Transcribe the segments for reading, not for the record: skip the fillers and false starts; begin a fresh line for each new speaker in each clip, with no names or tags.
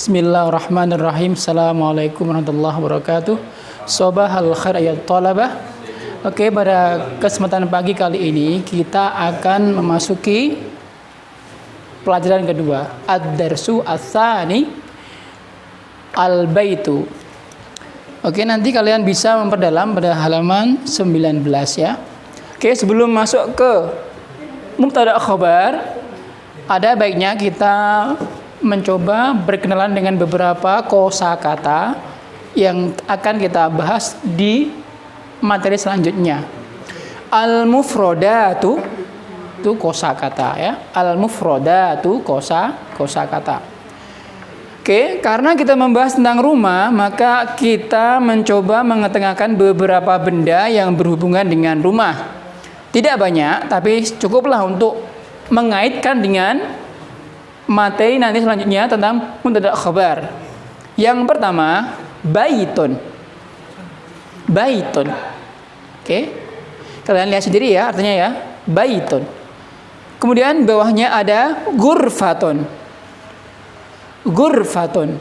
Bismillahirrahmanirrahim. Assalamualaikum warahmatullahi wabarakatuh. Sobahal khair ayat talabah. Oke, pada kesempatan pagi kali ini kita akan memasuki pelajaran kedua, ad-darsu ats-tsani al-baitu. Oke, nanti kalian bisa memperdalam pada halaman 19 ya. Oke, sebelum masuk ke mubtada khabar, ada baiknya kita mencoba berkenalan dengan beberapa kosakata yang akan kita bahas di materi selanjutnya. Al-mufrodatu itu kosakata ya. Al-mufrodatu kosakata. Oke, karena kita membahas tentang rumah, maka kita mencoba mengetengahkan beberapa benda yang berhubungan dengan rumah. Tidak banyak, tapi cukuplah untuk mengaitkan dengan materi nanti selanjutnya tentang mubtada khabar. Yang pertama, baitun. Baitun. Oke. Kalian lihat sendiri ya artinya ya, baitun. Kemudian bawahnya ada ghurfatun. Ghurfatun.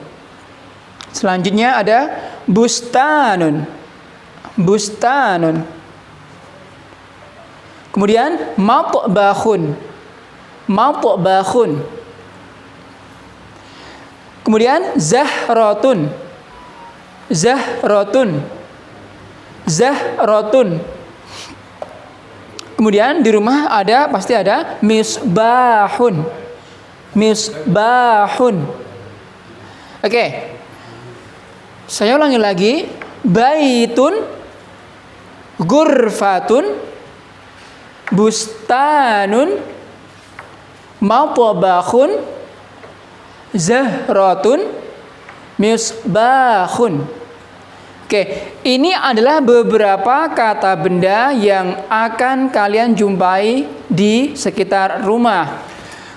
Selanjutnya ada bustanun. Bustanun. Kemudian matbahun. Matbahun. Kemudian zahratun. Zahratun. Zahratun. Kemudian di rumah pasti ada misbahun. Misbahun. Oke. Saya ulangi lagi. Baitun, ghurfatun, bustanun, matbahun, zahratun, misbahun. Oke, ini adalah beberapa kata benda yang akan kalian jumpai di sekitar rumah.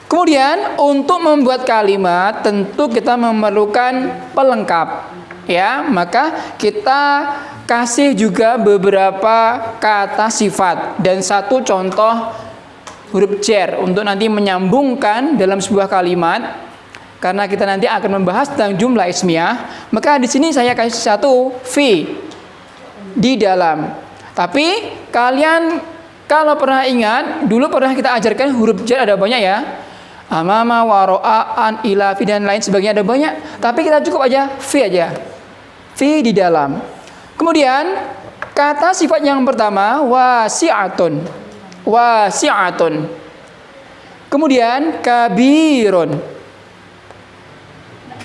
Kemudian untuk membuat kalimat tentu kita memerlukan pelengkap. Ya, maka kita kasih juga beberapa kata sifat dan satu contoh huruf jar untuk nanti menyambungkan dalam sebuah kalimat. Karena kita nanti akan membahas tentang jumlah ismiyah, maka di sini saya kasih satu fi di dalam. Tapi kalian kalau pernah ingat, dulu pernah kita ajarkan huruf jar ada banyak ya. Amama, waro'a, an, ila, fi dan lain sebagainya ada banyak. Tapi kita cukup aja fi aja. Fi di dalam. Kemudian kata sifat yang pertama wasi'atun. Wasi'atun. Kemudian kabirun.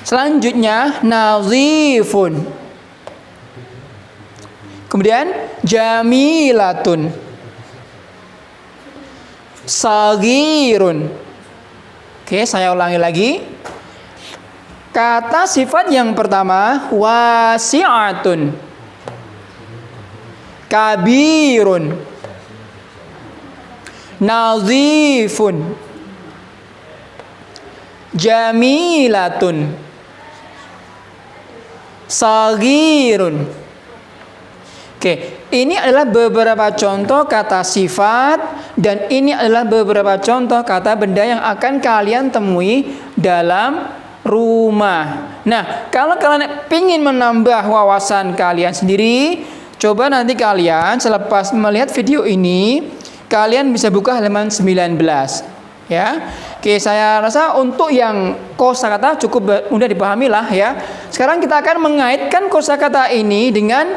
Selanjutnya nazifun. Kemudian jamilatun. Sagirun. Oke, saya ulangi lagi. Kata sifat yang pertama wasi'atun. Kabirun. Nazifun. Jamilatun. Sagirun. Oke, ini adalah beberapa contoh kata sifat dan ini adalah beberapa contoh kata benda yang akan kalian temui dalam rumah. Nah, kalau kalian ingin menambah wawasan kalian sendiri, coba nanti kalian selepas melihat video ini, kalian bisa buka halaman 19. Ya. Oke, saya rasa untuk yang kosakata cukup mudah dipahami lah ya. Sekarang kita akan mengaitkan kosakata ini dengan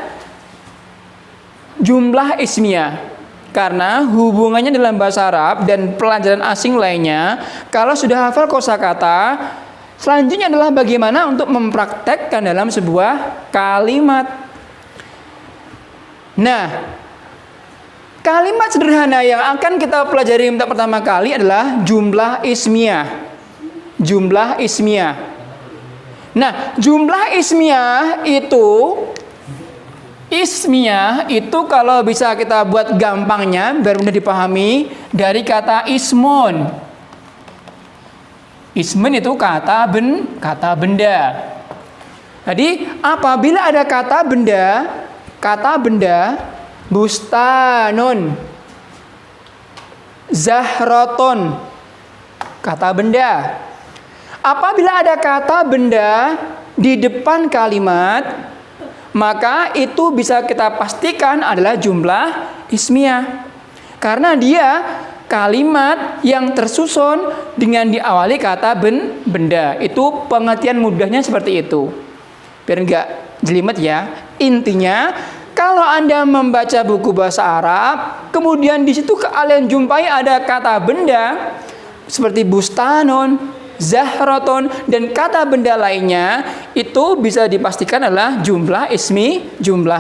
jumlah ismiyah. Karena hubungannya dalam bahasa Arab dan pelajaran asing lainnya, kalau sudah hafal kosakata, selanjutnya adalah bagaimana untuk mempraktekkan dalam sebuah kalimat. Nah, kalimat sederhana yang akan kita pelajari untuk pertama kali adalah jumlah ismiyah. Jumlah ismiyah. Nah, jumlah ismiyah itu kalau bisa kita buat gampangnya biar mudah dipahami dari kata ismun. Ismun itu kata benda. Jadi apabila ada kata benda bustanun, zahratun, kata benda. Apabila ada kata benda di depan kalimat, maka itu bisa kita pastikan adalah jumlah ismiyah. Karena dia kalimat yang tersusun dengan diawali kata benda. Itu pengertian mudahnya seperti itu. Biar enggak jelimet ya. Intinya, kalau Anda membaca buku bahasa Arab, kemudian di situ kalian jumpai ada kata benda seperti bustanun, zahratun, dan kata benda lainnya, itu bisa dipastikan adalah jumlah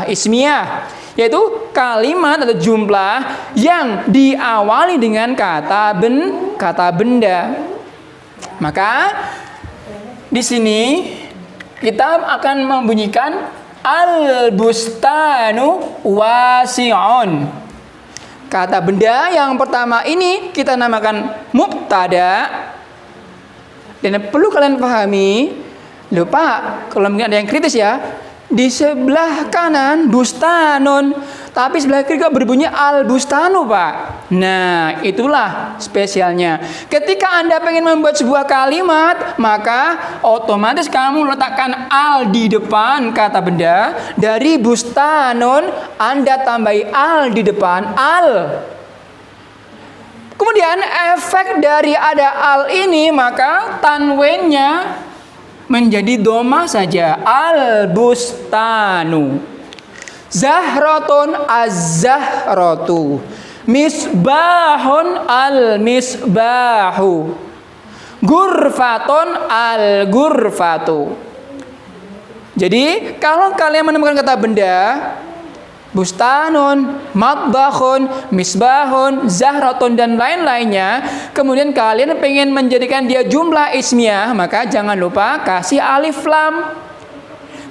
ismiyah, yaitu kalimat atau jumlah yang diawali dengan kata benda. Maka di sini kita akan membunyikan al-bustanu wasi'un. Kata benda yang pertama ini kita namakan mubtada. Dan perlu kalian pahami, lupa kalau mungkin ada yang kritis ya, di sebelah kanan bustanun, tapi sebelah kiri kok berbunyi al-bustanu, Pak. Nah, itulah spesialnya. Ketika Anda pengen membuat sebuah kalimat, maka otomatis kamu letakkan al di depan kata benda. Dari bustanun, Anda tambahi al di depan, al. Kemudian efek dari ada al ini, maka tanwinnya menjadi dhamma saja, al-bustanu. Zahratun az-zahratu, misbahun al-misbahu, gurfatun al-gurfatu. Jadi kalau kalian menemukan kata benda bustanun, matbahun, misbahun, zahratun, dan lain-lainnya, kemudian kalian pengen menjadikan dia jumlah ismiyah, maka jangan lupa kasih alif lam.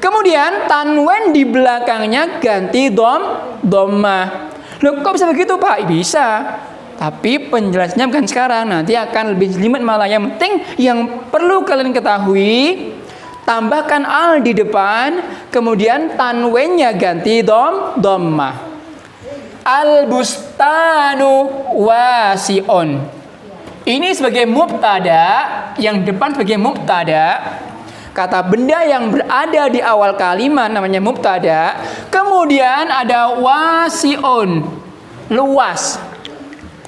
Kemudian tanwin di belakangnya ganti dhammah. Loh, kok bisa begitu, Pak? Bisa. Tapi penjelasannya bukan sekarang, nanti akan lebih jelimet malah. Yang penting yang perlu kalian ketahui, tambahkan al di depan, kemudian tanwinnya ganti dhammah. Al-bustanu wasi'un. Ini sebagai mubtada, yang depan sebagai mubtada. Kata benda yang berada di awal kalimat namanya mubtada. Kemudian ada wasi'un, luas.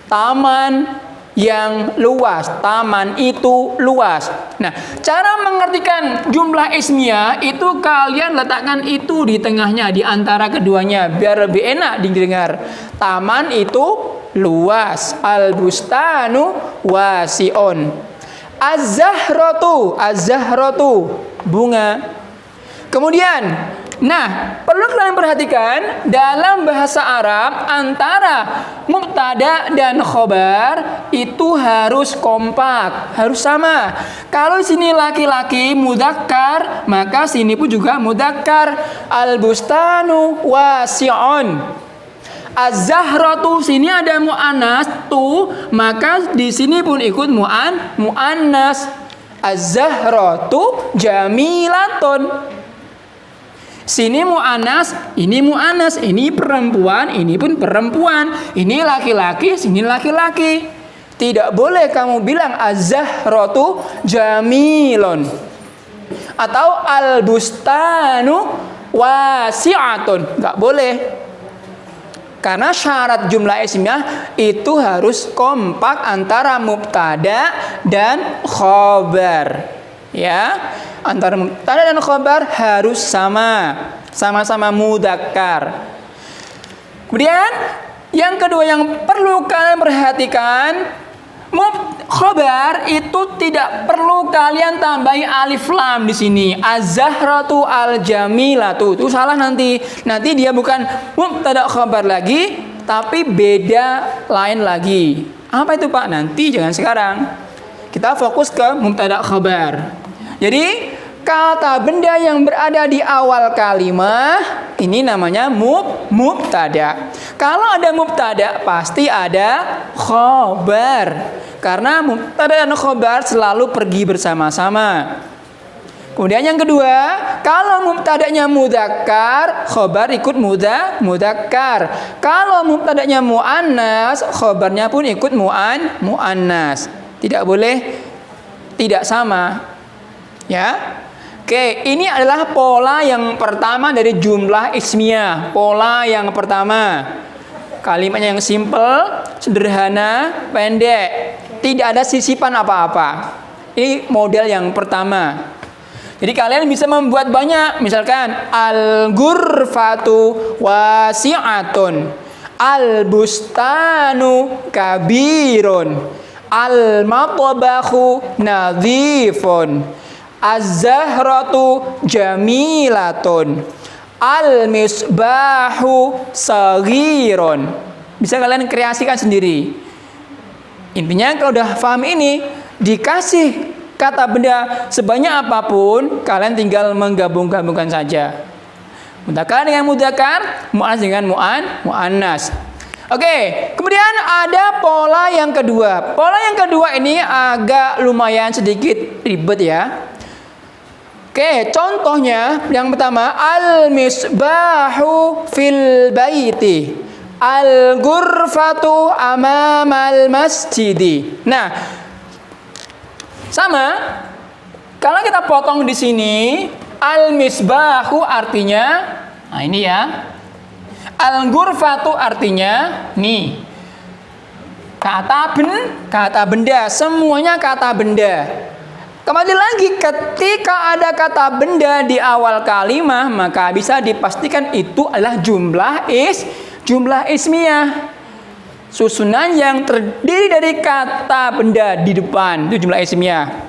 Taman yang luas, taman itu luas. Nah, cara mengartikan jumlah ismiyah itu kalian letakkan itu di tengahnya, di antara keduanya, biar lebih enak didengar. Taman itu luas, al-bustanu wasi'un. Az-zahratu, bunga. Kemudian, nah, perlu kalian perhatikan dalam bahasa Arab antara mubtada dan khobar itu harus kompak, harus sama. Kalau sini laki-laki mudzakkar, maka sini pun juga mudzakkar. Al-bustanu wasi'un. Az-zahratu, sini ada mu'annas tu, maka di sini pun ikut mu'annas. Az-zahratu jamilatun. Sini mu'anas, ini perempuan, ini pun perempuan, ini laki-laki, sini laki-laki. Tidak boleh kamu bilang az-zahratu jamilun atau al-bustanu wasi'atun. Enggak boleh. Karena syarat jumlah ismiyah itu harus kompak antara mubtada dan khobar. Ya, antara mubtada dan khobar harus sama-sama mudzakkar. Kemudian yang kedua yang perlu kalian perhatikan, khobar itu tidak perlu kalian tambahi alif lam di sini. Az-zahratu al-jamilatu itu salah nanti. Nanti dia bukan mubtada khobar lagi, tapi beda lain lagi. Apa itu, Pak? Nanti, jangan sekarang. Kita fokus ke mubtada khobar. Jadi kata benda yang berada di awal kalimat ini namanya mubtada. Kalau ada mubtada pasti ada khobar. Karena mubtada dan khobar selalu pergi bersama-sama. Kemudian yang kedua, kalau mubtadanya mudzakkar, khobar ikut mudzakkar. Kalau mubtadanya muannas, khobarnya pun ikut muannas. Tidak boleh tidak sama. Ya. Oke, ini adalah pola yang pertama dari jumlah ismiyah. Pola yang pertama. Kalimatnya yang simple, sederhana, pendek. Tidak ada sisipan apa-apa. Ini model yang pertama. Jadi kalian bisa membuat banyak. Misalkan al-ghurfatu wasi'atun, al-bustanu kabirun, al-matbakhu nadhifun, az-zahratu jamilatun, al-misbahu saghirun. Bisa kalian kreasikan sendiri. Intinya kalau udah paham ini, dikasih kata benda sebanyak apapun, kalian tinggal menggabung-gabungkan saja. Mudzakkar dengan mudzakkar, muannas dengan muannas. Oke, kemudian ada pola yang kedua. Pola yang kedua ini agak lumayan sedikit ribet ya. Oke, contohnya yang pertama, al-misbahu fil baiti, al-ghurfatu amamal masjidi. Nah, sama. Kalau kita potong di sini, al-misbahu artinya, nah ini ya. Al-ghurfatu artinya nih. Kata benda, semuanya kata benda. Kembali lagi, ketika ada kata benda di awal kalimat, maka bisa dipastikan itu adalah jumlah ismiyah. Susunan yang terdiri dari kata benda di depan, itu jumlah ismiyah.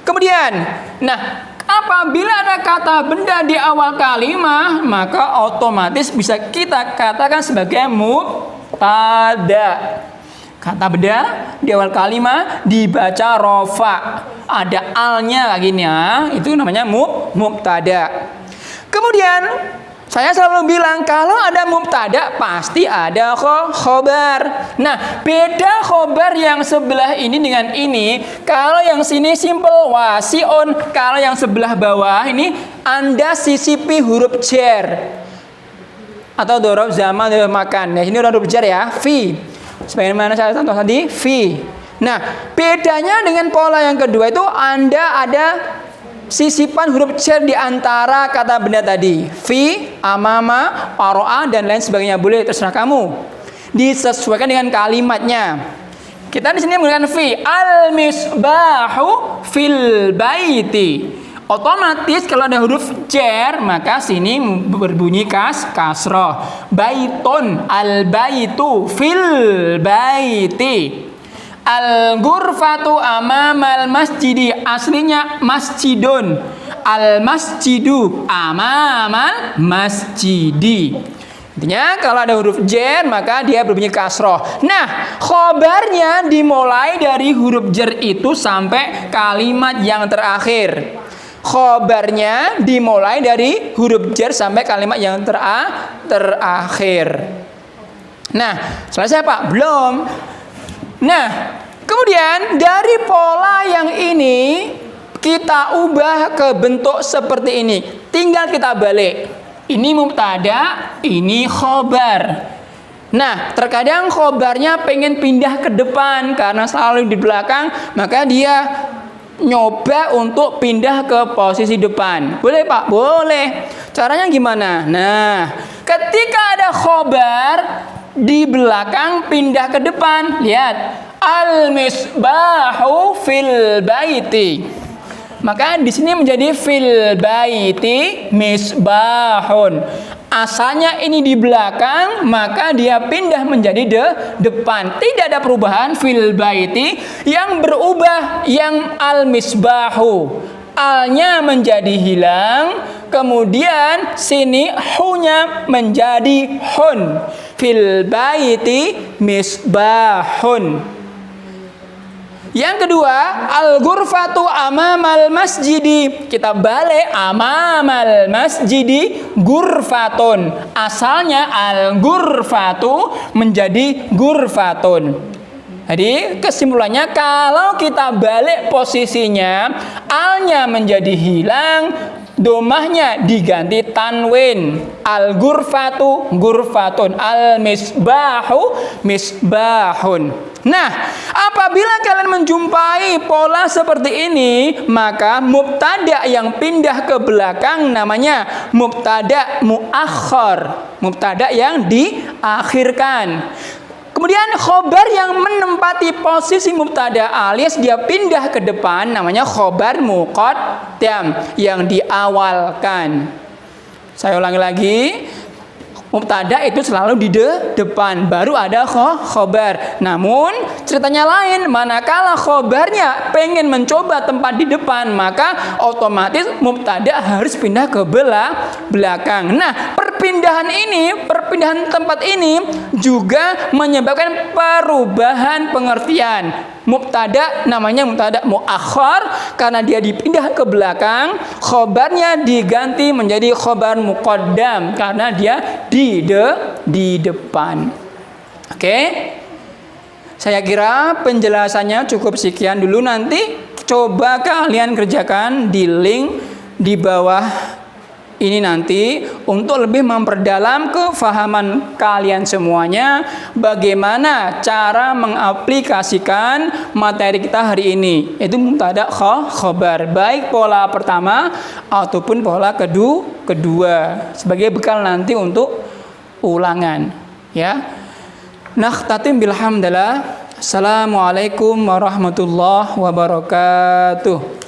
Kemudian, nah, apabila ada kata benda di awal kalimat, maka otomatis bisa kita katakan sebagai mubtada. Kata benda di awal kalimat dibaca rofa, ada alnya kayak gini ya, itu namanya mubtada. Kemudian saya selalu bilang kalau ada mubtada pasti ada khobar. Nah, beda khobar yang sebelah ini dengan ini. Kalau yang sini simple wasiun, kalau yang sebelah bawah ini Anda sisipi huruf jar atau dorob zaman dorob makan. Nah, ini huruf jar ya, fi. Sebagaimana saya contoh tadi, fi. Nah, bedanya dengan pola yang kedua itu Anda ada sisipan huruf jar di antara kata benda tadi. Fi, amama, paro'a, dan lain sebagainya. Boleh, terserah kamu. Disesuaikan dengan kalimatnya. Kita di sini menggunakan fi. Al-misbahu fil baiti. Otomatis kalau ada huruf jar, maka sini berbunyi kasroh. Baitun, al-baitu fil baiti. Al-ghurfatu amamal masjidi, aslinya masjidun. Al-masjidu amamal masjidi. Intinya kalau ada huruf jar maka dia berbunyi kasroh. Nah, khobarnya dimulai dari huruf jar itu sampai kalimat yang terakhir. Khobarnya dimulai dari huruf jar sampai kalimat yang terakhir. Nah, selesai Pak? Belum. Nah, kemudian dari pola yang ini kita ubah ke bentuk seperti ini. Tinggal kita balik. Ini mubtada, ini khobar. Nah, terkadang khobarnya pengen pindah ke depan karena selalu di belakang, maka dia nyoba untuk pindah ke posisi depan. Boleh Pak? Boleh. Caranya gimana? Nah, ketika ada khobar di belakang pindah ke depan. Lihat, al-misbahu fil baiti. Maka di sini menjadi fil baiti misbahun. Asalnya ini di belakang, maka dia pindah menjadi depan. Tidak ada perubahan fil baiti. Yang berubah yang al-misbahu. Alnya menjadi hilang, kemudian sini hunya menjadi hun. Fil baiti misbahun. Yang kedua, al-ghurfatu amamal masjidi. Kita balik, amamal masjidi ghurfatun. Asalnya al-ghurfatu menjadi ghurfatun. Jadi kesimpulannya kalau kita balik posisinya, alnya menjadi hilang, domahnya diganti tanwin. Al ghurfatu ghurfatun, al misbahu misbahun. Nah, apabila kalian menjumpai pola seperti ini, maka mubtada yang pindah ke belakang namanya mubtada muakhar, mubtada yang diakhirkan. Kemudian khobar yang menempati posisi mubtada alias dia pindah ke depan namanya khobar muqaddam yang diawalkan. Saya ulangi lagi. Mubtada itu selalu di depan, baru ada khobar. Namun ceritanya lain, manakala khobarnya pengen mencoba tempat di depan, maka otomatis mubtada harus pindah ke belakang. Nah, perpindahan tempat ini juga menyebabkan perubahan pengertian. Mubtada namanya mubtada muakhar karena dia dipindah ke belakang, khobarnya diganti menjadi khobar muqaddam karena dia di depan. Oke? Saya kira penjelasannya cukup sekian dulu, nanti coba kalian kerjakan di link di bawah ini nanti untuk lebih memperdalam kefahaman kalian semuanya bagaimana cara mengaplikasikan materi kita hari ini, yaitu mubtada khobar, baik pola pertama ataupun pola kedua sebagai bekal nanti untuk ulangan, ya. Nakhtatim bilhamdalillah. Assalamualaikum warahmatullahi wabarakatuh.